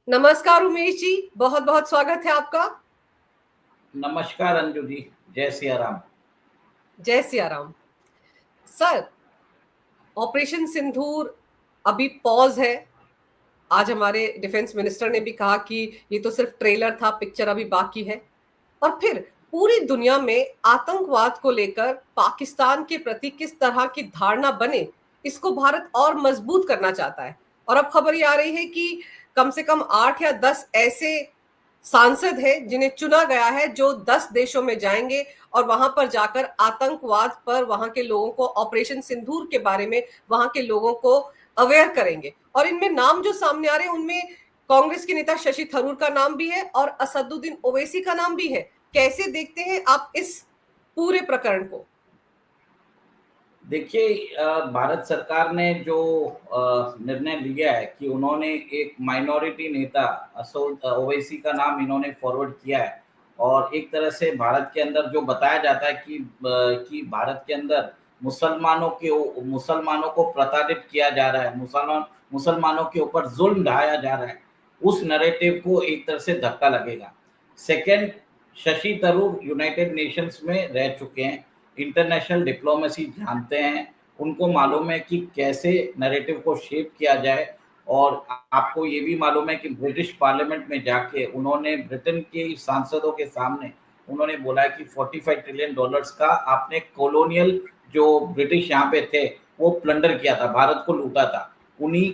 नमस्कार उमेश जी, बहुत बहुत स्वागत है आपका। नमस्कार अंजू जी। जय सिया राम। जय सिया राम। सर, ऑपरेशन सिंदूर अभी पॉज है। आज हमारे डिफेंस मिनिस्टर ने भी कहा कि ये तो सिर्फ ट्रेलर था, पिक्चर अभी बाकी है। और फिर पूरी दुनिया में आतंकवाद को लेकर पाकिस्तान के प्रति किस तरह की धारणा बने, इसको भारत और मजबूत करना चाहता है। और अब खबर ये आ रही है कि कम से कम 8 या 10 ऐसे सांसद हैं जिन्हें चुना गया है, जो 10 देशों में जाएंगे और वहां पर जाकर आतंकवाद पर वहां के लोगों को, ऑपरेशन सिंदूर के बारे में वहां के लोगों को अवेयर करेंगे। और इनमें नाम जो सामने आ रहे हैं उनमें कांग्रेस के नेता शशि थरूर का नाम भी है और असदुद्दीन ओवैसी का नाम भी है। कैसे देखते हैं आप इस पूरे प्रकरण को? देखिए, भारत सरकार ने जो निर्णय लिया है कि उन्होंने एक माइनॉरिटी नेता असद ओवैसी का नाम इन्होंने फॉरवर्ड किया है। और एक तरह से भारत के अंदर जो बताया जाता है कि भारत के अंदर मुसलमानों को प्रताड़ित किया जा रहा है, मुसलमानों के ऊपर जुल्म ढाया जा रहा है, उस नैरेटिव को एक तरह से धक्का लगेगा। Second, Shashi Tharoor United Nations में रह चुके हैं, इंटरनेशनल डिप्लोमेसी जानते हैं, उनको मालूम है कि कैसे नैरेटिव को शेप किया जाए। और आपको ये भी मालूम है कि ब्रिटिश पार्लियामेंट में जाके उन्होंने ब्रिटेन के सांसदों के सामने उन्होंने बोला है कि $45 ट्रिलियन का आपने कॉलोनियल जो ब्रिटिश यहाँ पे थे वो प्लंडर किया था, भारत को लूटा था। उन्हीं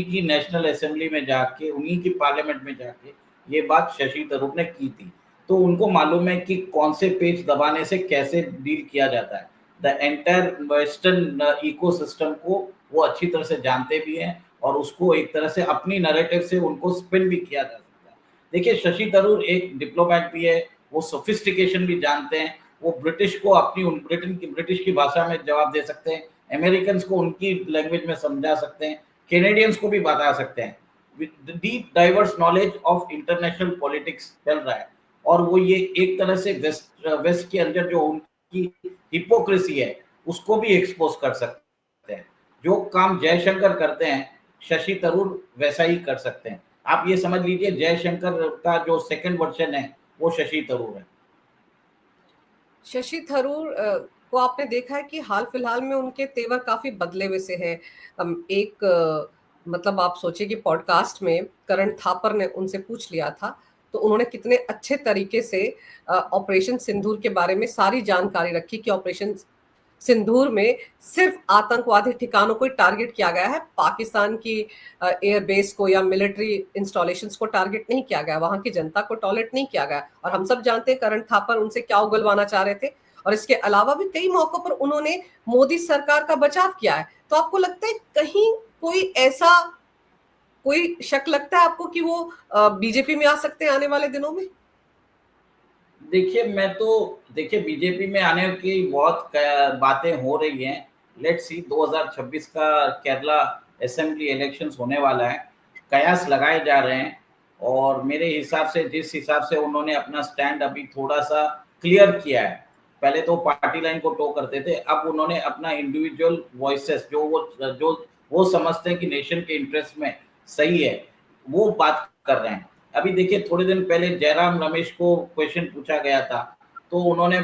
की नेशनल असेंबली में जाके, उन्हीं की पार्लियामेंट में जाके ये बात शशि थरूर ने की थी। तो उनको मालूम है कि कौन से पेज दबाने से कैसे डील किया जाता है। द एंटायर वेस्टर्न इकोसिस्टम को वो अच्छी तरह से जानते भी हैं और उसको एक तरह से अपनी नैरेटिव से उनको स्पिन भी किया जा सकता है। देखिए, शशि थरूर एक डिप्लोमैट भी है, वो सोफिस्टिकेशन भी जानते हैं, वो ब्रिटिश को अपनी ब्रिटिश की भाषा में जवाब दे सकते हैं, अमेरिकन को उनकी लैंग्वेज में समझा सकते हैं, कैनेडियंस को भी बता सकते हैं। Deep diverse knowledge of international politics चल रहा है। और वो ये एक तरह से वेस्ट के अंदर जो उनकी हिपोक्रेसी है उसको भी एक्सपोज कर सकते हैं। जो काम जयशंकर करते हैं शशि थरूर वैसा ही कर सकते हैं। आप ये समझ लीजिए, जयशंकर का जो सेकंड वर्जन है वो शशि थरूर है। शशि थरूर को आपने देखा है कि हाल फिलहाल में उनके तेवर काफी बदले हुए से हैं। एक मतलब आप सोचिए कि पॉडकास्ट में करण थापर ने उनसे पूछ लिया था, तो उन्होंने कितने अच्छे तरीके से ऑपरेशन सिंदूर के बारे में सारी जानकारी रखी कि ऑपरेशन सिंदूर में सिर्फ आतंकवादी ठिकानों को टारगेट किया गया है, पाकिस्तान की एयरबेस को या मिलिट्री इंस्टॉलेशंस को टारगेट नहीं किया गया, वहां की जनता को टॉलरेट नहीं किया गया। और हम सब जानते हैं करण थापर उनसे क्या उगलवाना चाह रहे थे। और इसके अलावा भी कई मौकों पर उन्होंने मोदी सरकार का बचाव किया है। तो आपको लगता है कहीं कोई शक लगता है आपको कि वो बीजेपी में आ सकते हैं आने वाले दिनों में? देखिए, बीजेपी में आने की बहुत बातें हो रही हैं। लेट्स सी, 2026 का केरला असेंबली इलेक्शंस होने वाला है, कयास लगाए जा रहे हैं। और मेरे हिसाब से, जिस हिसाब से उन्होंने अपना स्टैंड अभी थोड़ा सा क्लियर किया है, पहले तो पार्टी लाइन को टो करते थे, अब उन्होंने अपना इंडिविजुअल वॉइसेस जो वो समझते हैं कि नेशन के इंटरेस्ट में सही है, वो बात कर रहे हैं। अभी देखिए, थोड़े दिन पहले जयराम रमेश को क्वेश्चन पूछा गया था, तो उन्होंने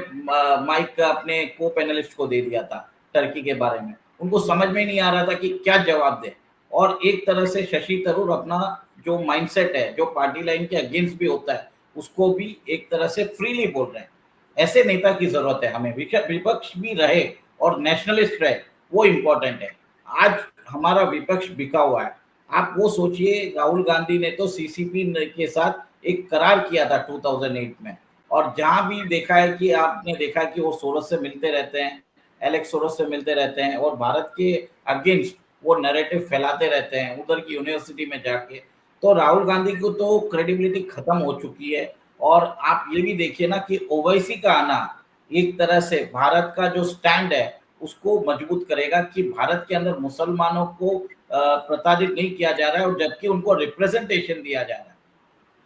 माइक अपने को पैनलिस्ट को दे दिया था टर्की के बारे में। उनको समझ में नहीं आ रहा था कि क्या जवाब दे। और एक तरह से शशि थरूर अपना जो माइंडसेट है, जो पार्टी लाइन के अगेंस्ट भी होता है, उसको भी एक तरह से फ्रीली बोल रहे हैं। ऐसे नेता की जरूरत है हमें, विपक्ष भी रहे और नेशनलिस्ट रहे, वो इम्पोर्टेंट है। आज हमारा विपक्ष बिका हुआ है। आप वो सोचिए, राहुल गांधी ने तो सीसीपी के साथ एक करार किया था 2008 में। और जहां भी देखा है कि आपने देखा कि वो सोरस से मिलते रहते हैं, एलेक्स सोरस से मिलते रहते हैं और भारत के अगेंस्ट वो नैरेटिव फैलाते रहते हैं उधर की यूनिवर्सिटी में जाके। तो राहुल गांधी को तो क्रेडिबिलिटी खत्म हो चुकी है। और आप ये भी देखिए ना कि ओवैसी का आना एक तरह से भारत का जो स्टैंड है उसको मजबूत करेगा कि भारत के अंदर मुसलमानों को प्रताड़ित नहीं किया जा रहा है, और जबकि उनको रिप्रेजेंटेशन दिया जा रहा है।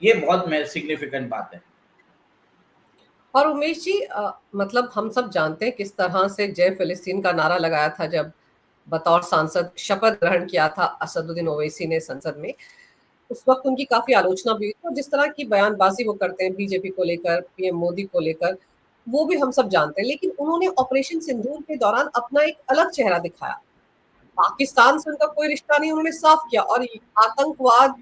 ये बहुत सिग्निफिकेंट बात है। और उमेश जी, मतलब हम सब जानते हैं किस तरह से जय फिलिस्तीन का नारा लगाया था जब बतौर सांसद शपथ ग्रहण किया था असदुद्दीन ओवैसी ने संसद में। उस वक्त उनकी काफी आलोचना भी हुई, और जिस तरह की बयानबाजी वो करते हैं बीजेपी को लेकर, पीएम मोदी को लेकर, वो भी हम सब जानते हैं। लेकिन उन्होंने ऑपरेशन सिंदूर के दौरान अपना एक अलग चेहरा दिखाया। पाकिस्तान से उनका कोई रिश्ता नहीं, उन्होंने साफ किया, और आतंकवाद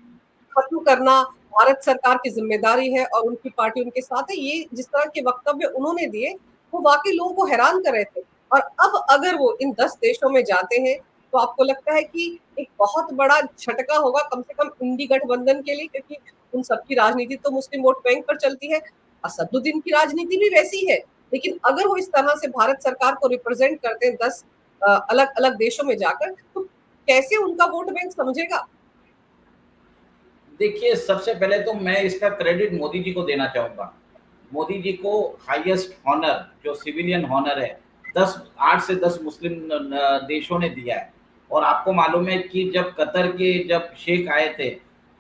खत्म करना भारत सरकार की जिम्मेदारी है और उनकी पार्टी उनके साथ है। ये जिस तरह के वक्तव्य उन्होंने दिए, वो वाकई लोगों को हैरान कर रहे थे। और अब अगर वो इन 10 देशों में जाते हैं, तो आपको लगता है कि एक बहुत बड़ा झटका होगा कम से कम इंडी गठबंधन के लिए, क्योंकि उन सबकी राजनीति तो मुस्लिम वोट बैंक पर चलती है। असदुद्दीन की राजनीति भी वैसी है। लेकिन अगर वो इस तरह से भारत सरकार को रिप्रेजेंट करते हैं 10 अलग अलग देशों में जाकर, तो कैसे उनका वोट बैंक समझेगा? देखिए, सबसे पहले तो मैं इसका क्रेडिट मोदी जी को देना चाहूंगा। मोदी जी को हाईएस्ट हॉनर, जो सिविलियन हॉनर है, 8 से 10 मुस्लिम देशों ने दिया है। और आपको मालूम है कि जब कतर के जब शेख आए थे,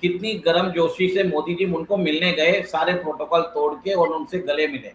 कितनी गर्मजोशी से मोदी जी उनको मिलने गए, सारे प्रोटोकॉल तोड़ के, और उनसे गले मिले।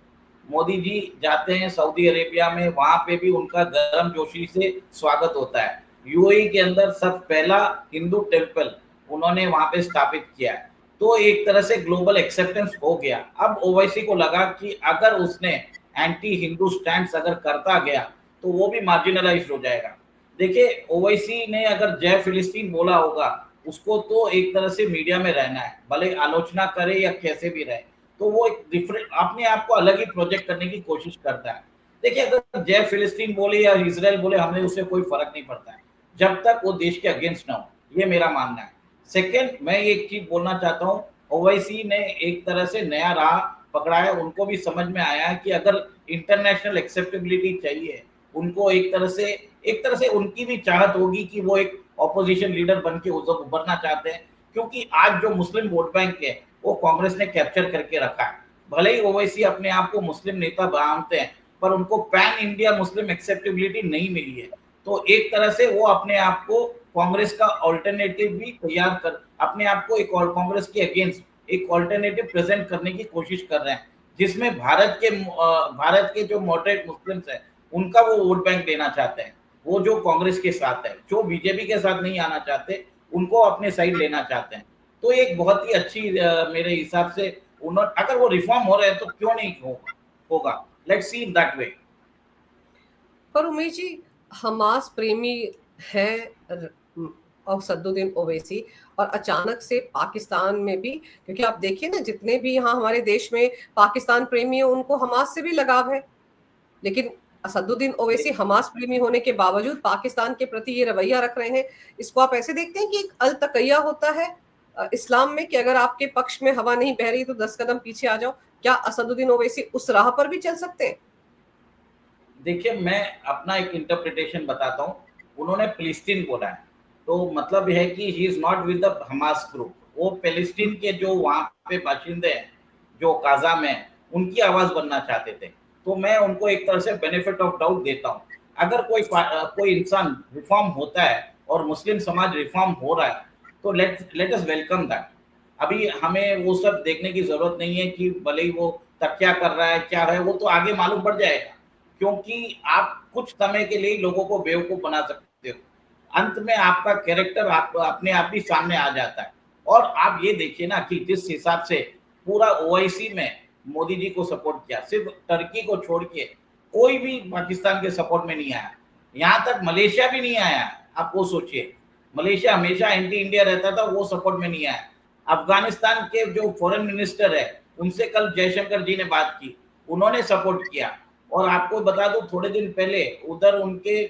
मोदी जी जाते हैं सऊदी अरेबिया में, वहां पे भी उनका गर्मजोशी से स्वागत होता है। यूएई के अंदर सब पहला हिंदू टेम्पल उन्होंने वहां पे स्थापित किया है। तो एक तरह से ग्लोबल एक्सेप्टेंस हो गया। अब ओवैसी को लगा कि अगर उसने एंटी हिंदू स्टैंड अगर करता गया, तो वो भी मार्जिनलाइज हो जाएगा। देखिए, ओवैसी ने अगर जय फिलिस्तीन बोला होगा, उसको तो एक तरह से मीडिया में रहना है, भले आलोचना करे या कैसे भी रहे, तो वो एक डिफरेंट अपने आप को अलग ही प्रोजेक्ट करने की कोशिश करता है। देखिए, अगर जय फिलिस्तीन बोले या इसराइल बोले, हमें उससे कोई फर्क नहीं पड़ता है, जब तक वो देश के अगेंस्ट ना हो। ये मेरा मानना है। सेकेंड, मैं एक चीज बोलना चाहता हूँ, ओवैसी ने एक तरह से नया राह पकड़ा है। उनको भी समझ में आया है कि अगर इंटरनेशनल एक्सेप्टेबिलिटी चाहिए, उनको एक तरह से उनकी भी चाहत होगी कि वो एक ऑपोजिशन लीडर बन के उभरना चाहते हैं। क्योंकि आज जो मुस्लिम वोट बैंक है, वो कांग्रेस ने कैप्चर करके रखा है। भले ही ओवैसी अपने आप को मुस्लिम नेता मानते हैं, पर उनको पैन इंडिया मुस्लिम एक्सेप्टेबिलिटी नहीं मिली है। तो एक तरह से वो अपने आप को कांग्रेस का ऑल्टरनेटिव भी तैयार कर, अपने आप को एक और कांग्रेस के अगेंस्ट एक ऑल्टरनेटिव प्रेजेंट करने की कोशिश कर रहे हैं, जिसमें भारत के जो मॉडरेट मुस्लिम्स हैं, उनका वो वोट बैंक लेना चाहते हैं। वो जो कांग्रेस के साथ है, जो बीजेपी के साथ नहीं आना चाहते, उनको अपने साइड लेना चाहते हैं। तो एक बहुत ही अच्छी मेरे हिसाब से, उन्होंने अगर वो रिफॉर्म हो रहे हैं तो क्यों नहीं होगा। Let's see in that way. पर उमेश जी, हमास प्रेमी है और सद्दुद्दीन ओवैसी, और अचानक से पाकिस्तान में भी, क्योंकि आप देखिए ना, जितने भी यहाँ हमारे देश में पाकिस्तान प्रेमी है, उनको हमास से भी लगाव है। लेकिन असदुद्दीन ओवैसी हमास प्रेमी होने के बावजूद पाकिस्तान के प्रति ये रवैया रख रहे हैं। इसको आप ऐसे देखते हैं कि एक अल तकैया होता है इस्लाम में, कि अगर आपके पक्ष में हवा नहीं बह रही तो 10 कदम पीछे आ जाओ। क्या असदुद्दीन ओवैसी उस राह पर भी चल सकते हैं? देखिए, मैं अपना एक इंटरप्रिटेशन बताता हूँ। उन्होंने फिलिस्तीन बोला है, तो मतलब यह है कि he is not with the Hamas group. वो फिलिस्तीन के जो वहाँ पे बाशिंदे हैं, जो गाजा में, उनकी आवाज बनना चाहते थे। तो मैं उनको एक तरह से बेनिफिट ऑफ डाउट देता हूँ। अगर कोई इंसान रिफॉर्म होता है और मुस्लिम समाज रिफॉर्म हो रहा है, तो लेट अस वेलकम दैट। अभी हमें वो सब देखने की जरूरत नहीं है कि भले ही वो तब क्या कर रहा है, क्या है, वो तो आगे मालूम पड़ जाएगा। क्योंकि आप कुछ समय के लिए लोगों को बेवकूफ बना सकते हो, अंत में आपका कैरेक्टर आप अपने आप ही सामने आ जाता है। और आप ये देखिए ना कि जिस हिसाब से पूरा ओआईसी में मोदी जी को सपोर्ट किया, सिर्फ टर्की को छोड़ के कोई भी पाकिस्तान के सपोर्ट में नहीं आया। यहाँ तक मलेशिया भी नहीं आया। आप वो सोचिए, मलेशिया हमेशा एंटी इंडिया रहता था, वो सपोर्ट में नहीं आया। अफगानिस्तान के जो फॉरेन मिनिस्टर है, उनसे कल जयशंकर जी ने बात की, उन्होंने सपोर्ट किया। और आपको बता दूं, थोड़े दिन पहले उधर उनके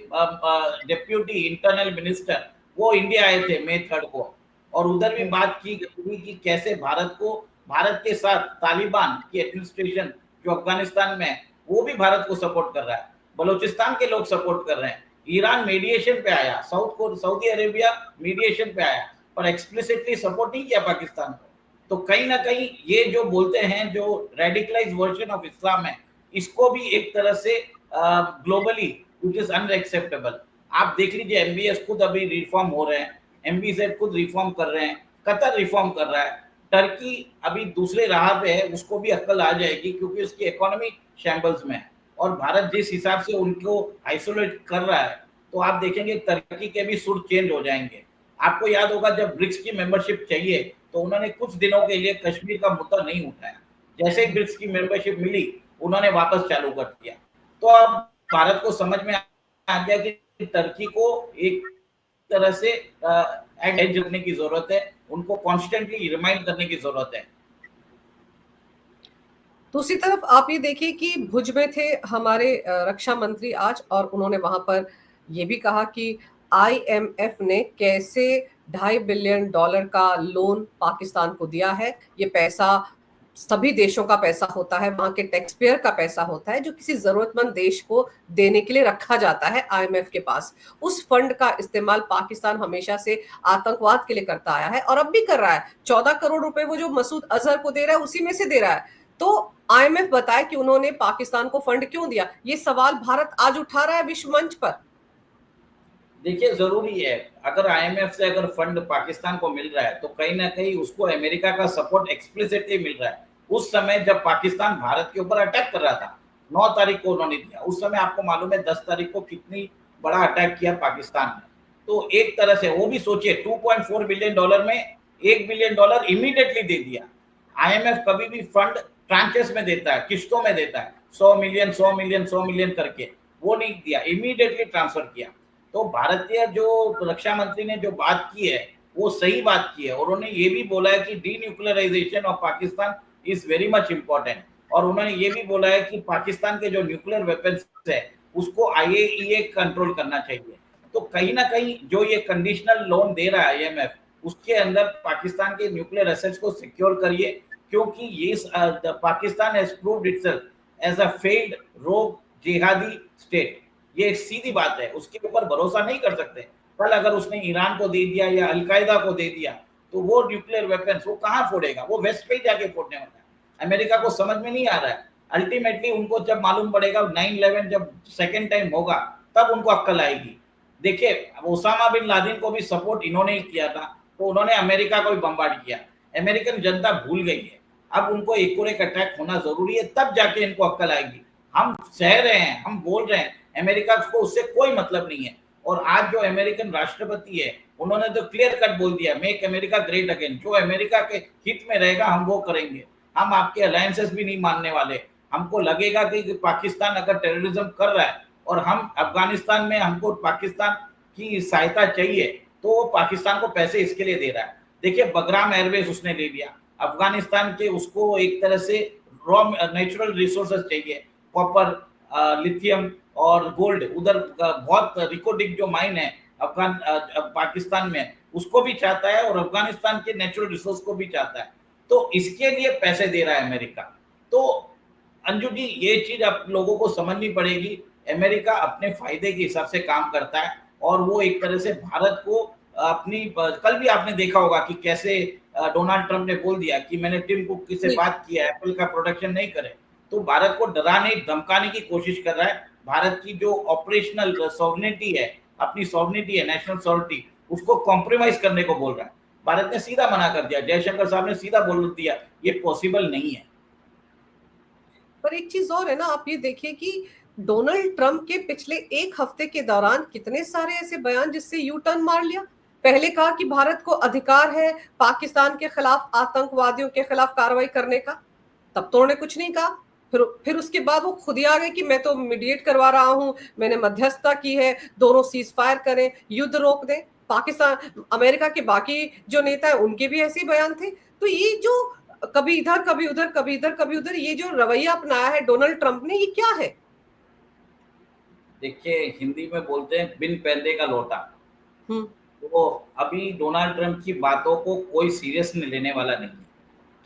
डिप्यूटी इंटरनल मिनिस्टर वो इंडिया आए थे मई 3 को, और उधर भी बात की गई कि कैसे भारत के साथ तालिबान की एडमिनिस्ट्रेशन जो अफगानिस्तान में है, वो भी भारत को सपोर्ट कर रहा है। बलूचिस्तान के लोग सपोर्ट कर रहे हैं। ईरान मीडिएशन पे आया, सऊदी अरेबिया मीडिएशन पे आया, पर एक्सप्लिसिटली सपोर्ट नहीं किया पाकिस्तान को। तो कहीं ना कहीं ये जो बोलते हैं, जो रेडिकलाइज वर्जन ऑफ इस्लाम है, इसको भी एक तरह से ग्लोबली इट इज अनएक्सेप्टेबल। आप देख लीजिए, एमबीएस खुद अभी रिफॉर्म हो रहे हैं, एमबीजेड खुद रिफॉर्म कर रहे हैं, कतर रिफॉर्म कर रहा है, टर्की अभी दूसरे राह पे है, उसको भी अक्ल आ जाएगी क्योंकि उसकी इकोनॉमी शैम्बल्स में है। और भारत जिस हिसाब से उनको आइसोलेट कर रहा है, तो आप देखेंगे टर्की के भी सुर चेंज हो जाएंगे। आपको याद होगा, जब ब्रिक्स की मेंबरशिप चाहिए तो उन्होंने कुछ दिनों के लिए कश्मीर का मुद्दा नहीं उठाया। जैसे ही ब्रिक्स की मेंबरशिप मिली, उन्होंने वापस चालू कर दिया। तो अब भारत को समझ में आ गया कि टर्की को एक तरह से एज रखने की जरूरत है, उनको कॉन्स्टेंटली रिमाइंड करने की जरूरत है। दूसरी तरफ आप ये देखिए कि भुज में थे हमारे रक्षा मंत्री आज, और उन्होंने वहां पर ये भी कहा कि आईएमएफ ने कैसे $2.5 बिलियन का लोन पाकिस्तान को दिया है। ये पैसा सभी देशों का पैसा होता है, वहां के टैक्स पेयर का पैसा होता है, जो किसी जरूरतमंद देश को देने के लिए रखा जाता है आईएमएफ के पास। उस फंड का इस्तेमाल पाकिस्तान हमेशा से आतंकवाद के लिए करता आया है और अब भी कर रहा है। 14 करोड़ रुपए वो जो मसूद अजहर को दे रहा है, उसी में से दे रहा है। तो आईएमएफ बताए कि उन्होंने पाकिस्तान को फंड क्यों दिया, ये सवाल भारत आज उठा रहा है विश्व मंच पर। देखिए, जरूरी है, अगर आईएमएफ से अगर फंड पाकिस्तान को मिल रहा है तो कहीं ना कहीं उसको अमेरिका का सपोर्ट एक्सप्लिसिटली मिल रहा है। उस समय जब पाकिस्तान भारत के ऊपर अटैक कर रहा था, 9 तारीख को उन्होंने दिया, उस समय आपको मालूम है 10 तारीख को कितनी बड़ा अटैक किया पाकिस्तान ने। तो एक तरह से वो भी सोचिए, $2.4 बिलियन में $1 बिलियन इमीडिएटली दे दिया। आईएमएफ कभी भी फंड ट्रांचेस में देता है, किश्तों में देता है, 100 मिलियन 100 मिलियन 100 मिलियन करके, वो नहीं दिया, इमीडिएटली ट्रांसफर किया। तो भारतीय जो रक्षा मंत्री ने जो बात की है, वो सही बात की है, और उन्होंने ये भी बोला है कि denuclearisation of Pakistan is very much important. और उन्होंने ये भी बोला है कि पाकिस्तान के जो न्यूक्लियर वेपन्स है उसको आईएईए कंट्रोल करना चाहिए। तो कहीं ना कहीं जो ये कंडीशनल लोन दे रहा है आईएमएफ, उसके अंदर पाकिस्तान के न्यूक्लियर एसेट्स को सिक्योर करिए, क्योंकि ये Pakistan has proved itself as a failed rogue jihadi state. ये एक सीधी बात है, उसके ऊपर भरोसा नहीं कर सकते। कल अगर उसने ईरान को दे दिया या अलकायदा को दे दिया, तो वो न्यूक्लियर वेपन्स वो कहाँ फोड़ेगा? वो वेस्ट पे ही जाके फोड़ने वाला है। अमेरिका को समझ में नहीं आ रहा है। अल्टीमेटली उनको जब मालूम पड़ेगा 9/11 जब सेकेंड टाइम होगा, तब उनको अक्ल आएगी। देखिए, ओसामा बिन लादेन को भी सपोर्ट इन्होंने ही किया था, तो उन्होंने अमेरिका को भी बम्बार्ड किया। अमेरिकन जनता भूल गई है। अब उनको एक और एक अटैक होना जरूरी है, तब जाके इनको अक्ल आएगी। हम सह रहे हैं, हम बोल रहे हैं, अमेरिका को उससे कोई मतलब नहीं है। और आज जो अमेरिकन राष्ट्रपति है, उन्होंने तो क्लियर कट बोल दिया, मेक अमेरिका ग्रेट अगेन। जो अमेरिका के हित में रहेगा हम वो करेंगे, हम आपके अलायंसेस भी नहीं मानने वाले। हमको लगेगा कि पाकिस्तान अगर टेररिज्म कर रहा है और हम अफगानिस्तान में, हमको पाकिस्तान की सहायता चाहिए, तो वो पाकिस्तान को पैसे इसके लिए दे रहा है। देखिए, बगराम एयरवेज उसने ले लिया अफगानिस्तान के, उसको एक तरह से रॉ नेचुरल रिसोर्सेज चाहिए, कॉपर, लिथियम और गोल्ड। उधर बहुत रिकोडिक जो माइन है अफगान पाकिस्तान में, उसको भी चाहता है और अफगानिस्तान के नेचुरल रिसोर्स को भी चाहता है। तो इसके लिए पैसे दे रहा है अमेरिका। तो अंजू जी, ये चीज आप लोगों को समझनी पड़ेगी। अमेरिका अपने फायदे के हिसाब से काम करता है, और वो एक तरह से भारत को अपनी, कल भी आपने देखा होगा कि कैसे डोनाल्ड ट्रंप ने बोल दिया कि मैंने टिम कुक से बात किया, एप्पल का प्रोडक्शन नहीं करे। तो भारत को डराने धमकाने की कोशिश कर रहा है। भारत की जो ऑपरेशनल सॉवरेनिटी है, अपनी सॉवरेनिटी है, नेशनल सॉवरेनिटी, उसको कॉम्प्रोमाइज करने को बोल रहा है। भारत ने सीधा मना कर दिया, जयशंकर साहब ने सीधा बोल दिया ये पॉसिबल नहीं है। पर एक चीज और है ना, आप ये देखिए कि डोनाल्ड ट्रंप के पिछले एक हफ्ते के दौरान कितने सारे ऐसे बयान जिससे यू टर्न मार लिया। पहले कहा कि भारत को अधिकार है पाकिस्तान के खिलाफ, आतंकवादियों के खिलाफ कार्रवाई करने का, तब तो उन्होंने कुछ नहीं कहा। फिर उसके बाद वो खुद ही आ गए कि मैं तो मीडिएट करवा रहा हूं, मैंने मध्यस्थता की है, दोनों सीज फायर करें, युद्ध रोक दें। पाकिस्तान, अमेरिका के बाकी जो नेता है उनके भी ऐसे ही बयान थे। तो ये जो कभी इधर कभी उधर, कभी इधर कभी उधर, ये जो रवैया अपनाया है डोनाल्ड ट्रंप ने, ये क्या है? देखिए, हिंदी में बोलते हैं बिन पैदे का लोटा। तो अभी डोनाल्ड ट्रंप की बातों को कोई सीरियस में लेने वाला नहीं है,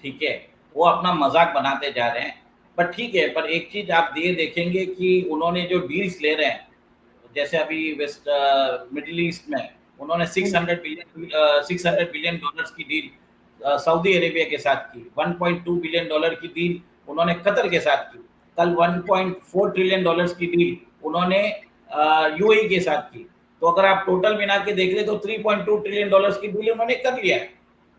ठीक है। वो अपना मजाक बनाते जा रहे हैं, पर ठीक है। पर एक चीज आप ये देखेंगे कि उन्होंने जो डील्स ले रहे हैं, जैसे अभी वेस्ट मिडिल ईस्ट में उन्होंने 600 बिलियन डॉलर्स की डील सऊदी अरेबिया के साथ की, $1.2 बिलियन की डील उन्होंने कतर के साथ की, कल $1.4 ट्रिलियन की डील उन्होंने यूएई के साथ की। तो अगर आप टोटल मिला के देख ले तो $3.2 ट्रिलियन की डील उन्होंने कर लिया है।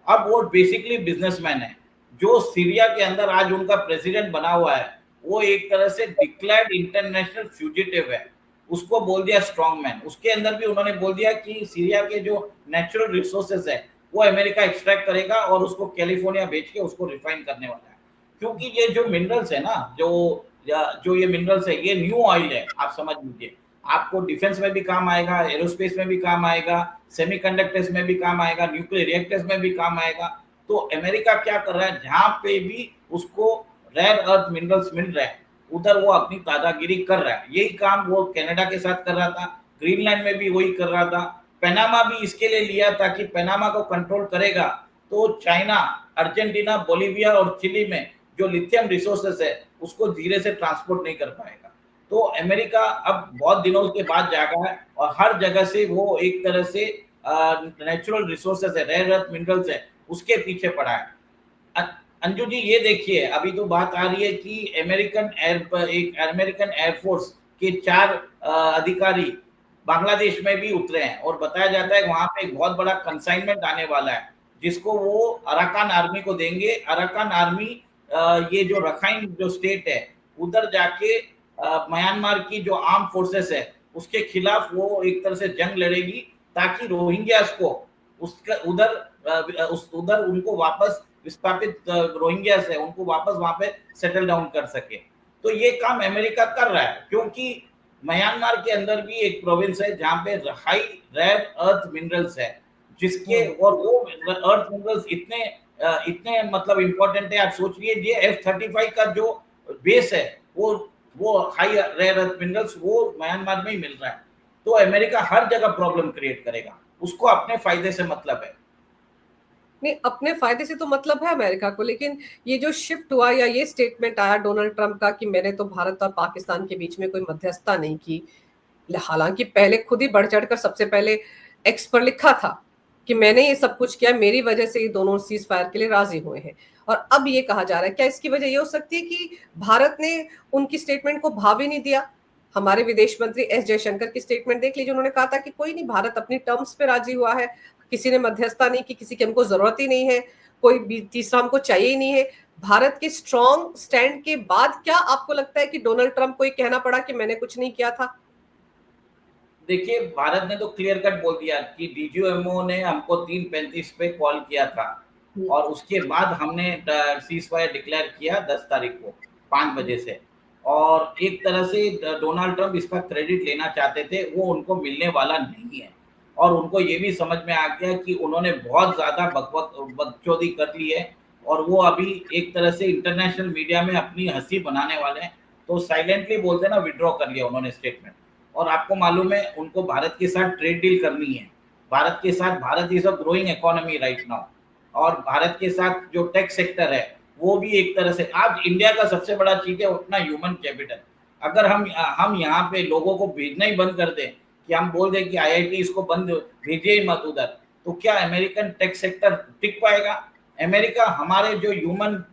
अब वो बेसिकली बिजनेसमैन है। जो सीरिया के अंदर आज उनका प्रेसिडेंट बना हुआ है, वो एक तरह से डिक्लेयर्ड इंटरनेशनल फ्यूजिटिव है, उसको बोल दिया स्ट्रॉन्ग मैन। उसके अंदर भी उन्होंने बोल दिया कि सीरिया के जो नेचुरल रिसोर्सेज है वो अमेरिका एक्सट्रैक्ट करेगा और उसको कैलिफोर्निया बेच के उसको रिफाइन करने वाला है। क्योंकि ये जो मिनरल्स है ना, जो ये मिनरल्स है, ये न्यू ऑयल है, आप समझ लीजिए। आपको डिफेंस में भी काम आएगा, एरोस्पेस में भी काम आएगा, सेमीकंडक्टर्स में भी काम आएगा, न्यूक्लियर रिएक्टर्स में भी काम आएगा। तो अमेरिका क्या कर रहा है, जहां पे भी उसको रेयर अर्थ मिनरल्स मिल रहे हैं उधर वो अपनी दादागिरी कर रहा है। यही काम वो कनाडा के साथ कर रहा था, ग्रीनलैंड में भी वही कर रहा था, पनामा भी इसके लिए लिया ताकि पनामा को कंट्रोल करेगा तो चाइना, अर्जेंटीना, बोलीविया और चिली में जो लिथियम रिसोर्सेस है उसको धीरे से ट्रांसपोर्ट नहीं कर पाएगा। तो अमेरिका अब बहुत दिनों के बाद जागा है और हर जगह से वो एक तरह से नेचुरल रिसोर्सेस है, रेयर अर्थ मिनरल्स है, उसके पीछे पड़ा है। अंजू जी ये देखिए, अभी तो बात आ रही है कि अमेरिकन एयरफोर्स के 4 अधिकारी बांग्लादेश में भी उतरे हैं और बताया जाता है वहां पे एक बहुत बड़ा कंसाइनमेंट आने वाला है जिसको वो अराकान आर्मी को देंगे। अराकान आर्मी ये जो रखाइन जो स्टेट है उधर जाके म्यांमार की जो आर्म फोर्सेस है उसके खिलाफ वो एक तरह से जंग लड़ेगी ताकि रोहिंग्यास को उसका उधर उनको वापस विस्थापित रोहिंग्यास है उनको वापस वहां पे सेटल डाउन कर सके। तो ये काम अमेरिका कर रहा है क्योंकि म्यांमार के अंदर भी एक प्रोविंस है जहां पे हाई रेयर अर्थ मिनरल्स है जिसके और वो अर्थ मिनरल्स इतने मतलब इंपॉर्टेंट है। आप सोचिए ये F-35 का जो बेस है वो हाई रेयर अर्थ मिनरल्स वो म्यांमार में ही मिल रहा है। तो अमेरिका हर जगह प्रॉब्लम क्रिएट करेगा, उसको अपने फायदे से मतलब है। नहीं, अपने फायदे से तो मतलब है अमेरिका को, लेकिन ये जो शिफ्ट हुआ या ये स्टेटमेंट आया डोनाल्ड ट्रंप का कि मैंने तो भारत और पाकिस्तान के बीच में कोई मध्यस्थता नहीं की, हालांकि पहले खुद ही बढ़ चढ़कर सबसे पहले एक्स पर लिखा था कि मैंने ये सब कुछ किया, मेरी वजह से ये दोनों सीज फायर के लिए राजी हुए हैं। और अब ये कहा जा रहा है, क्या इसकी वजह ये हो सकती है कि भारत ने उनकी स्टेटमेंट को भाव ही नहीं दिया? हमारे विदेश मंत्री एस जयशंकर की स्टेटमेंट देख लीजिए, उन्होंने कहा था कि कोई नहीं, भारत अपनी टर्म्स पे राजी हुआ है, किसी ने मध्यस्थता नहीं की, किसी की हमको जरूरत ही नहीं है, कोई तीसरा हमको चाहिए ही नहीं है। भारत के स्ट्रॉन्ग स्टैंड के बाद क्या आपको लगता है कि डोनाल्ड ट्रंप को ये कहना पड़ा कि मैंने कुछ नहीं किया था? देखिए, भारत ने तो क्लियर कट बोल दिया कि डीजीएमओ ने हमको 3:35 पे कॉल किया था और उसके बाद हमने सीज फायर डिक्लेयर किया 10 तारीख को 5 बजे से। और एक तरह से डोनाल्ड ट्रंप इसका क्रेडिट लेना चाहते थे, वो उनको मिलने वाला नहीं है। और उनको ये भी समझ में आ गया कि उन्होंने बहुत ज़्यादा बकचोदी कर ली है और वो अभी एक तरह से इंटरनेशनल मीडिया में अपनी हंसी बनाने वाले हैं। तो साइलेंटली बोलते ना, विड्रॉ कर लिया उन्होंने स्टेटमेंट। और आपको मालूम है उनको भारत के साथ ट्रेड डील करनी है। भारत के साथ, Bharat is a growing economy right now और भारत के साथ जो टेक सेक्टर है वो भी एक तरह से आज इंडिया का सबसे बड़ा चीज है उतना ह्यूमन कैपिटल। अगर हम यहाँ पे लोगों को भेजना ही बंद कर दें कि हम बोल दें कि आईआईटी इसको बंद भेजिए ही मत उधर, तो क्या अमेरिकन टेक सेक्टर टिक पाएगा? अमेरिका हमारे जो ह्यूमन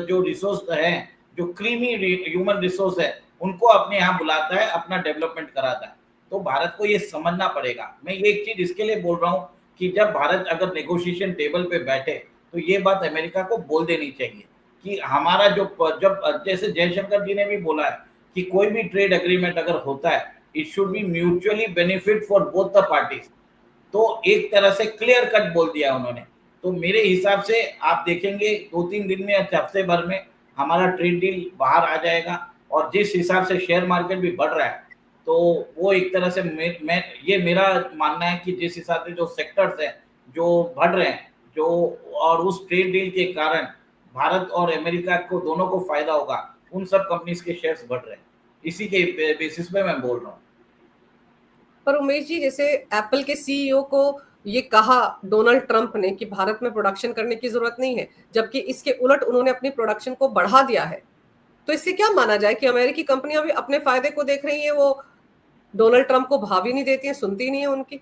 जो रिसोर्स है, जो क्रीमी ह्यूमन रिसोर्स है, उनको अपने यहाँ बुलाता है, अपना डेवलपमेंट कराता है। तो भारत को ये समझना पड़ेगा। मैं ये एक चीज इसके लिए बोल रहा हूँ कि जब भारत अगर नेगोशिएशन टेबल पे बैठे तो ये बात अमेरिका को बोल देनी चाहिए कि हमारा जो जब जैसे जयशंकर जी ने भी बोला है कि कोई भी ट्रेड एग्रीमेंट अगर होता है it should be mutually benefit for both the parties. तो एक तरह से क्लियर कट बोल दिया उन्होंने। तो मेरे हिसाब से आप देखेंगे 2-3 दिन में या हफ्ते भर में हमारा ट्रेड डील बाहर आ जाएगा। और जिस हिसाब से शेयर मार्केट भी बढ़ रहा है तो वो एक तरह से मैं ये मेरा मानना है कि जिस हिसाब से जो सेक्टर्स हैं जो बढ़ रहे हैं जो और उस ट्रेड डील के कारण भारत और अमेरिका को दोनों को फायदा होगा, उन सब कंपनीज के शेयर्स बढ़ रहे हैं। इसी के बेसिस पे मैं बोल रहा हूँ। पर उमेश जी, जैसे एप्पल के सीईओ को ये कहा डोनाल्ड ट्रंप ने कि भारत में प्रोडक्शन करने की जरूरत नहीं है, जबकि इसके उलट उन्होंने अपनी प्रोडक्शन को बढ़ा दिया है, तो इससे क्या माना जाए कि अमेरिकी कंपनियां भी अपने फायदे को देख रही हैं, वो डोनाल्ड ट्रंप को भाव ही नहीं देती हैं, सुनती नहीं है उनकी?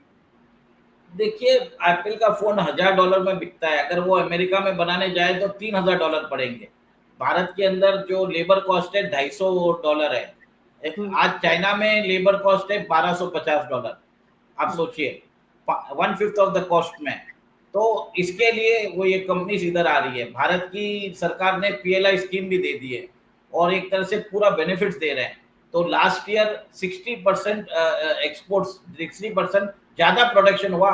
देखिए, एप्पल का फोन $1000 में बिकता है, अगर वो अमेरिका में बनाने जाए तो $3000 पड़ेंगे। भारत के अंदर जो लेबर कॉस्ट है $250 है। आज चाइना में लेबर कॉस्ट है $1250। आप सोचिए 1/5 ऑफ द कॉस्ट में। तो इसके लिए वो ये कंपनीज इधर आ रही है। भारत की सरकार ने पीएलआई स्कीम भी दे दी है और एक तरह से पूरा बेनिफिट्स दे रहे हैं। तो लास्ट ईयर 60% एक्सपोर्ट्स, 60% ज्यादा प्रोडक्शन हुआ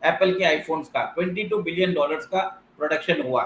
एप्पल के आईफोन्स का, $22 बिलियन का प्रोडक्शन हुआ।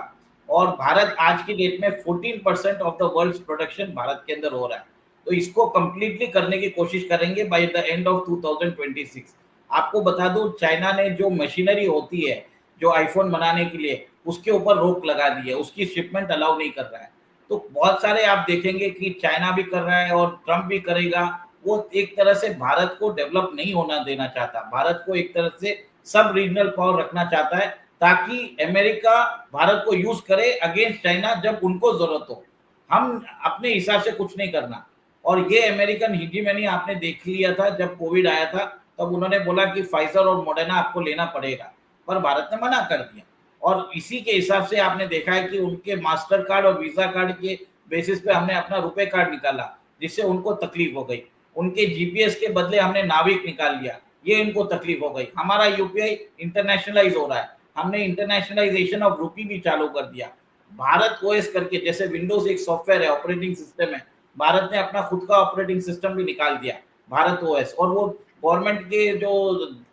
और भारत आज की डेट में 14% of the world production Bharat के अंदर हो रहा है। तो इसको कंप्लीटली करने की कोशिश करेंगे बाय द एंड ऑफ 2026। आपको बता दूं, चाइना ने जो मशीनरी होती है जो आईफोन बनाने के लिए, उसके ऊपर रोक लगा दी है, उसकी शिपमेंट अलाउ नहीं कर रहा है। तो बहुत सारे आप देखेंगे कि चाइना भी कर रहा है और ट्रंप भी करेगा। वो एक तरह से भारत को डेवलप नहीं होना देना चाहता, भारत को एक तरह से सब रीजनल पावर रखना चाहता है, ताकि अमेरिका भारत को यूज करे अगेंस्ट चाइना जब उनको जरूरत हो। हम अपने हिसाब से कुछ नहीं करना। और ये अमेरिकन हिजीमनी आपने देख लिया था जब कोविड आया था, तब उन्होंने बोला कि फाइजर और मोडेना आपको लेना पड़ेगा, पर भारत ने मना कर दिया। और इसी के हिसाब से आपने देखा है कि उनके मास्टर कार्ड और वीजा कार्ड के बेसिस पे हमने अपना रुपए कार्ड निकाला, जिससे उनको तकलीफ हो गई। उनके जीपीएस के बदले हमने नाविक निकाल लिया, ये इनको तकलीफ हो गई। हमारा यूपीआई इंटरनेशनलाइज हो रहा है, हमने इंटरनेशनलाइजेशन ऑफ रूपी भी चालू कर दिया। भारत ओएस करके, जैसे विंडोज एक सॉफ्टवेयर है, ऑपरेटिंग सिस्टम है, भारत ने अपना खुद का ऑपरेटिंग सिस्टम भी निकाल दिया, भारत ओएस। और वो गवर्नमेंट के जो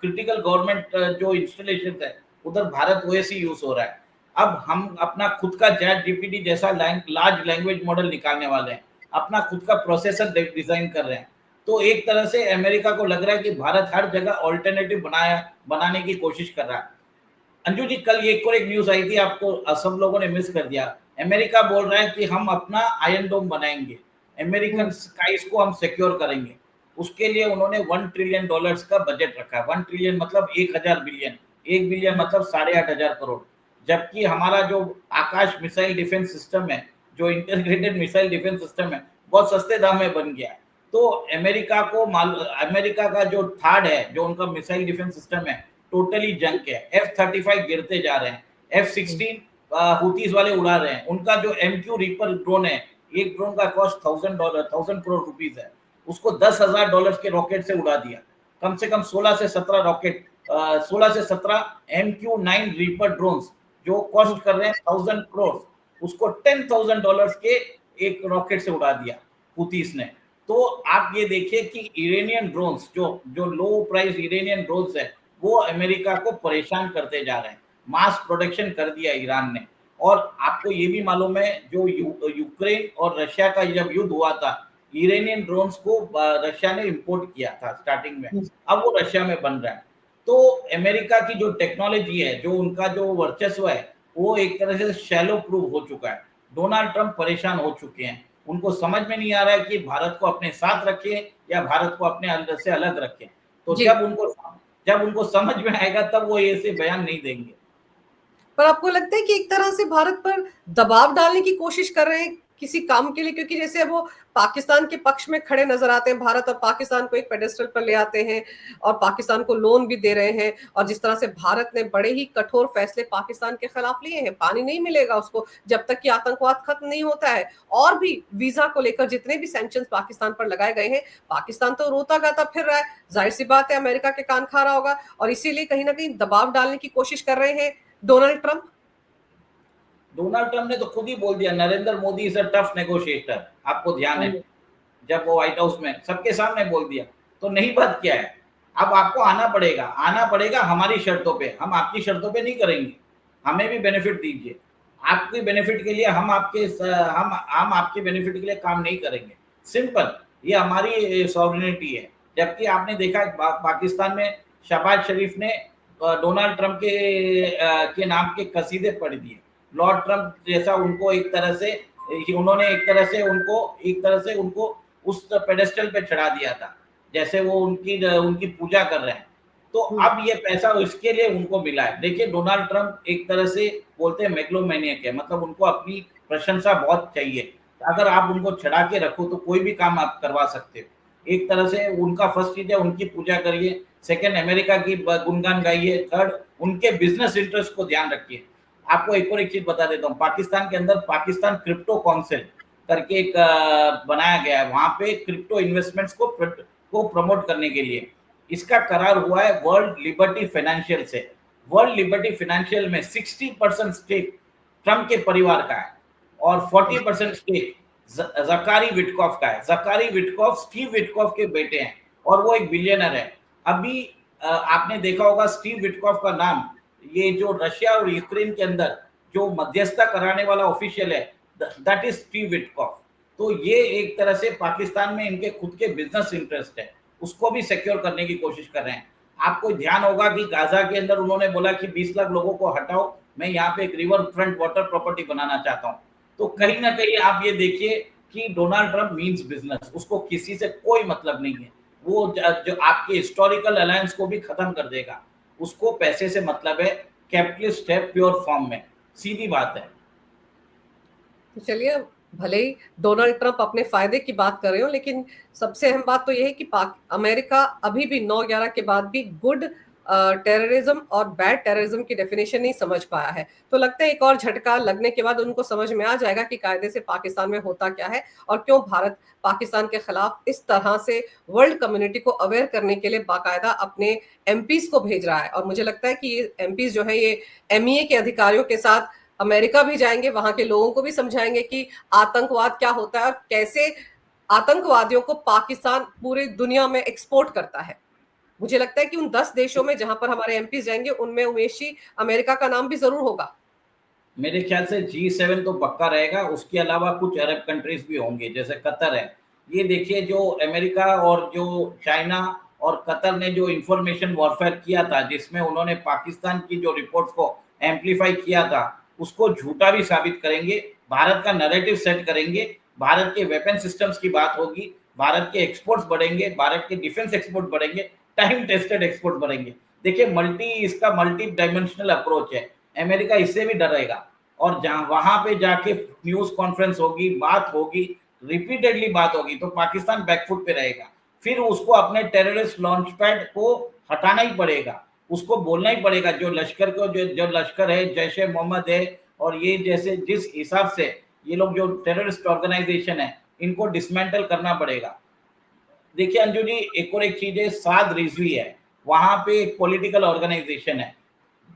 क्रिटिकल गवर्नमेंट जो इंस्टॉलेशन है, उधर भारत ओएस ही यूज हो रहा है। अब हम अपना खुद का चैट जीपीटी जैसा लार्ज लैंग्वेज मॉडल निकालने वाले हैं, अपना खुद का प्रोसेसर डिजाइन कर रहे हैं। तो एक तरह से अमेरिका को लग रहा है कि भारत हर जगह ऑल्टरनेटिव बनाने की कोशिश कर रहा है। अंजू जी, कल एक और एक न्यूज आई थी, आपको सब लोगों ने मिस कर दिया। अमेरिका बोल रहा है कि हम अपना आयरन डोम बनाएंगे, अमेरिकन स्काईज को हम सिक्योर करेंगे। उसके लिए उन्होंने $1 ट्रिलियन का बजट रखा है। 1 ट्रिलियन मतलब 1000 बिलियन, 1 बिलियन मतलब 8,500 करोड़। जबकि हमारा जो आकाश मिसाइल डिफेंस सिस्टम है, जो इंटीग्रेटेड मिसाइल डिफेंस सिस्टम है, बहुत सस्ते दाम में बन गया है। तो अमेरिका का जो थर्ड है, जो उनका मिसाइल डिफेंस सिस्टम है, टोटली जंक है। F-35 गिरते जा रहे हैं, F-16 हुतीज वाले उड़ा रहे हैं। उनका जो MQ रीपर ड्रोन है, एक ड्रोन का कॉस्ट $1,000 है, उसको $10,000 के रॉकेट से उड़ा दिया। कम से कम 16 से 17 रॉकेट, 16 से 17 MQ-9 रीपर ड्रोन्स जो कॉस्ट कर रहे हैं 1,000 करोड़, उसको $10,000 के एक रॉकेट से उड़ा दिया हुतीस ने। तो आप ये देखिए कि इरानियन ड्रोन्स, जो लो प्राइस इरानियन ड्रोन्स है, वो अमेरिका को परेशान करते जा रहे हैं। मास प्रोडक्शन कर दिया ईरान ने। और आपको ये भी मालूम है, जो यूक्रेन और रशिया का जब युद्ध हुआ था, इरानियन ड्रोन्स को रशिया ने इंपोर्ट किया था स्टार्टिंग में, अब वो रशिया में बन रहा है। तो अमेरिका की जो टेक्नोलॉजी है, जो उनका जो वर्चस्व है, वो एक तरह से शैलो प्रूफ हो चुका है। डोनाल्ड ट्रंप परेशान हो चुके हैं, उनको समझ में नहीं आ रहा है कि भारत को अपने साथ रखें या भारत को अपने अंदर से अलग रखें। तो जब उनको समझ में आएगा तब वो ऐसे बयान नहीं देंगे। पर आपको लगता है कि एक तरह से भारत पर दबाव डालने की कोशिश कर रहे हैं किसी काम के लिए? क्योंकि जैसे वो पाकिस्तान के पक्ष में खड़े नजर आते हैं, भारत और पाकिस्तान को एक पेडेस्टल पर ले आते हैं और पाकिस्तान को लोन भी दे रहे हैं। और जिस तरह से भारत ने बड़े ही कठोर फैसले पाकिस्तान के खिलाफ लिए हैं, पानी नहीं मिलेगा उसको जब तक कि आतंकवाद खत्म नहीं होता है। और भी वीजा को लेकर जितने भी सैंक्शंस पाकिस्तान पर लगाए गए हैं, पाकिस्तान तो रोता गाता फिर रहा है। जाहिर सी बात है अमेरिका के कान खा रहा होगा, और इसीलिए कहीं ना कहीं दबाव डालने की कोशिश कर रहे हैं डोनाल्ड ट्रंप। डोनाल्ड ट्रंप ने तो खुद ही बोल दिया, Narendra Modi is a tough negotiator. आपको ध्यान है, जब वो व्हाइट हाउस में सबके सामने बोल दिया, तो नहीं बात क्या है। अब आपको आना पड़ेगा हमारी शर्तों पे, हम आपकी शर्तों पे नहीं करेंगे, हमें भी बेनिफिट दीजिए। आपके बेनिफिट के लिए हम आपके बेनिफिट के लिए काम नहीं करेंगे, सिंपल। ये हमारी सॉवरेनिटी है। जबकि आपने देखा पाकिस्तान में शहबाज शरीफ ने डोनाल्ड ट्रंप के नाम के कसीदे पढ़ दिए। लॉर्ड ट्रंप जैसा उनको एक तरह से उनको उस पेडेस्टल पे चढ़ा दिया था, जैसे वो उनकी पूजा कर रहे हैं। तो अब ये पैसा इसके लिए उनको मिला है। देखिए, डोनाल्ड ट्रंप एक तरह से बोलते हैं मेगलोमैनियक है, मतलब उनको अपनी प्रशंसा बहुत चाहिए। अगर आप उनको चढ़ा के रखो तो कोई भी काम आप करवा सकते हो। एक तरह से उनका फर्स्ट चीज है उनकी पूजा करिए, सेकंड अमेरिका की गुणगान गाइए, थर्ड उनके बिजनेस इंटरेस्ट को ध्यान रखिए। आपको एक और एक चीज बता देता हूँ, पाकिस्तान के अंदर पाकिस्तान क्रिप्टो काउंसिल करके एक बनाया गया है, वहां पे क्रिप्टो इन्वेस्टमेंट्स को प्रमोट करने के लिए। इसका करार हुआ है वर्ल्ड लिबर्टी फाइनेंशियल से। वर्ल्ड लिबर्टी फाइनेंशियल में 60% स्टेक ट्रंप के परिवार का है और 40% स्टेक जकारी विटकॉफ का है। जकारी विटकॉफ स्टीव विटकॉफ के बेटे हैं और वो एक बिलियनर है। अभी आपने देखा होगा स्टीव विटकॉफ का नाम, ये जो रशिया और यूक्रेन के अंदर जो मध्यस्थता कराने वाला ऑफिशियल है, दैट इज स्टीव विटकॉफ। तो ये एक तरह से पाकिस्तान में इनके खुद के बिजनेस इंटरेस्ट है, उसको भी सिक्योर करने की कोशिश कर रहे हैं। आपको ध्यान होगा कि गाजा के अंदर उन्होंने बोला कि 20 लाख लोगों को हटाओ, मैं यहाँ पे एक रिवर फ्रंट वाटर प्रॉपर्टी बनाना चाहता हूँ। तो कहीं ना कहीं आप ये देखिए कि डोनाल्ड ट्रंप मीन्स बिजनेस, उसको किसी से कोई मतलब नहीं है। वो जो आपके हिस्टोरिकल अलायंस को भी खत्म कर देगा, उसको पैसे से मतलब है, कैपिटलिस्ट है प्योर फॉर्म में, सीधी बात है। तो चलिए, भले ही डोनाल्ड ट्रंप अपने फायदे की बात कर रहे हो, लेकिन सबसे अहम बात तो यह है कि अमेरिका अभी भी 9/11 के बाद भी गुड टेररिज्म और बैड टेररिज्म की डेफिनेशन नहीं समझ पाया है। तो लगता है एक और झटका लगने के बाद उनको समझ में आ जाएगा कि कायदे से पाकिस्तान में होता क्या है और क्यों भारत पाकिस्तान के खिलाफ इस तरह से वर्ल्ड कम्युनिटी को अवेयर करने के लिए बाकायदा अपने एमपीज को भेज रहा है। और मुझे लगता है कि ये एमपीज जो है ये एमईए के अधिकारियों के साथ अमेरिका भी जाएंगे, वहां के लोगों को भी समझाएंगे कि आतंकवाद क्या होता है और कैसे आतंकवादियों को पाकिस्तान पूरी दुनिया में एक्सपोर्ट करता है। मुझे लगता है कि उन 10 देशों में जहां पर हमारे एमपी जाएंगे उनमें उमेश जी अमेरिका का नाम भी जरूर होगा। मेरे ख्याल से G7 तो पक्का रहेगा, उसके अलावा कुछ अरब कंट्रीज भी होंगे जैसे कतर है। ये देखिए जो अमेरिका और जो चाइना और कतर ने जो इंफॉर्मेशन वॉरफेयर किया था, जिसमें उन्होंने पाकिस्तान की जो रिपोर्ट्स को एम्पलीफाई किया था, उसको झूठा भी साबित करेंगे, भारत का नैरेटिव सेट करेंगे, भारत के वेपन सिस्टम्स की बात होगी, भारत के एक्सपोर्ट्स बढ़ेंगे, भारत के डिफेंस एक्सपोर्ट बढ़ेंगे, टाइम टेस्टेड एक्सपोर्ट बढ़ेंगे। देखिए इसका मल्टी डायमेंशनल अप्रोच है, अमेरिका इससे भी डरेगा। और जहां वहां पे जाके न्यूज कॉन्फ्रेंस होगी, बात होगी, रिपीटेडली बात होगी, तो पाकिस्तान बैकफुट पे रहेगा। फिर उसको अपने टेररिस्ट लॉन्च पैड को हटाना ही पड़ेगा, उसको बोलना ही पड़ेगा जो लश्कर को जो लश्कर है, जैश ए मोहम्मद है, और ये जैसे जिस हिसाब से ये लोग जो टेररिस्ट ऑर्गेनाइजेशन है, इनको डिसमेंटल करना पड़ेगा। देखिए अंजू जी, एक और एक चीज है, साद रिजवी है, वहां पे एक पॉलिटिकल ऑर्गेनाइजेशन है,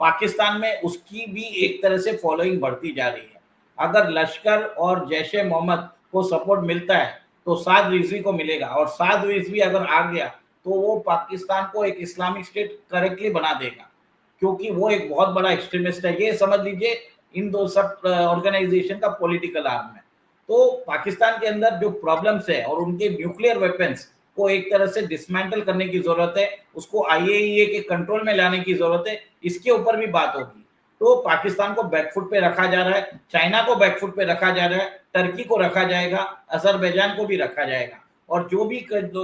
पाकिस्तान में उसकी भी एक तरह से फॉलोइंग बढ़ती जा रही है। अगर लश्कर और जैश ए मोहम्मद को सपोर्ट मिलता है तो साद रिजवी को मिलेगा, और साद रिजवी अगर आ गया तो वो पाकिस्तान को एक इस्लामिक स्टेट करेक्टली बना देगा, क्योंकि वो एक बहुत बड़ा एक्सट्रीमिस्ट है। ये समझ लीजिए इन दो सब ऑर्गेनाइजेशन का पॉलिटिकल आर्म है। तो पाकिस्तान के अंदर जो प्रॉब्लम्स है और उनके न्यूक्लियर वेपन्स को एक तरह से डिसमेंटल करने की जरूरत है, उसको आईएईए के कंट्रोल में लाने की जरूरत है, इसके ऊपर भी बात होगी। तो पाकिस्तान को बैकफुट पे रखा जा रहा है, चाइना को बैकफुट पे रखा जा रहा है, टर्की को रखा जाएगा, अजरबैजान को भी रखा जाएगा, और जो भी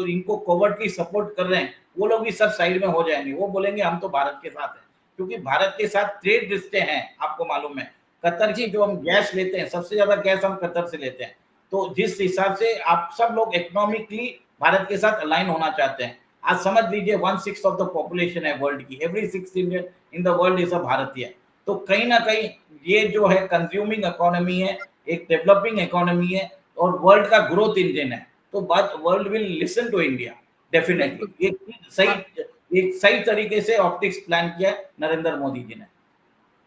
इनको कोवर्टली सपोर्ट कर रहे हैं वो लोग भी सब साइड में हो जाएंगे। वो बोलेंगे हम तो भारत के साथ हैं, क्योंकि भारत के साथ ट्रेड रिश्ते हैं। आपको मालूम है कतर की जो हम गैस लेते हैं, सबसे ज्यादा गैस हम कतर से लेते हैं। तो जिस हिसाब से आप सब लोग इकोनॉमिकली भारत के साथ अलाइन होना चाहते हैं, आज समझ लीजिए 1/6 ऑफ द पॉपुलेशन है वर्ल्ड की, every 6th Indian in the world is a भारतीय। तो कहीं ना कहीं ये जो है कंज्यूमिंग इकोनॉमी है, एक डेवलपिंग इकोनॉमी है, और वर्ल्ड का ग्रोथ इंजन है। तो बात world will listen to India definitely. एक सही तरीके से ऑप्टिक्स प्लान किया है नरेंद्र मोदी जी ने।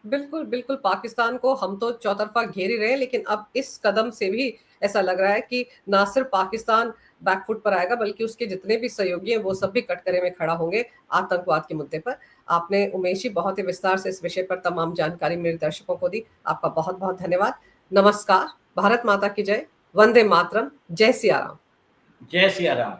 बिल्कुल बिल्कुल, पाकिस्तान को हम तो चौतरफा घेर ही रहे हैं, लेकिन अब इस कदम से भी ऐसा लग रहा है कि ना सिर्फ पाकिस्तान बैकफुट पर आएगा, बल्कि उसके जितने भी सहयोगी हैं वो सब भी कटघरे में खड़ा होंगे आतंकवाद के मुद्दे पर। आपने उमेश जी बहुत ही विस्तार से इस विषय पर तमाम जानकारी मेरे दर्शकों को दी, आपका बहुत बहुत धन्यवाद। नमस्कार, भारत माता की जय, वंदे मातरम, जय सिया राम। जय सिया राम।